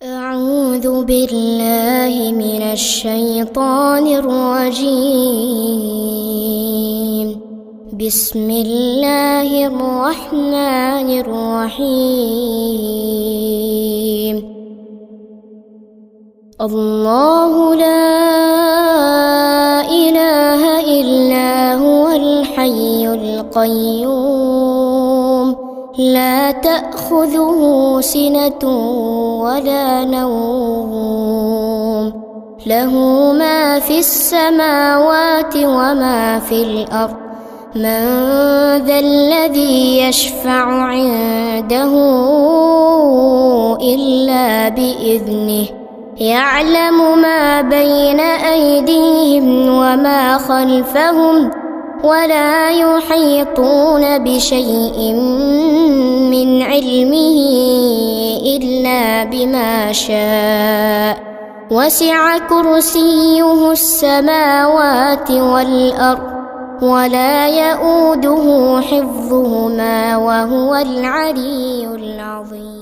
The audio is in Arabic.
أعوذ بالله من الشيطان الرجيم. بسم الله الرحمن الرحيم. الله لا إله إلا هو الحي القيوم لا تأخذه سنة ولا نوم له ما في السماوات وما في الأرض من ذا الذي يشفع عنده إلا بإذنه يعلم ما بين أيديهم وما خلفهم ولا يحيطون بشيء من علمه إلا بما شاء وسع كرسيه السماوات والأرض ولا يؤوده حفظهما وهو العلي العظيم.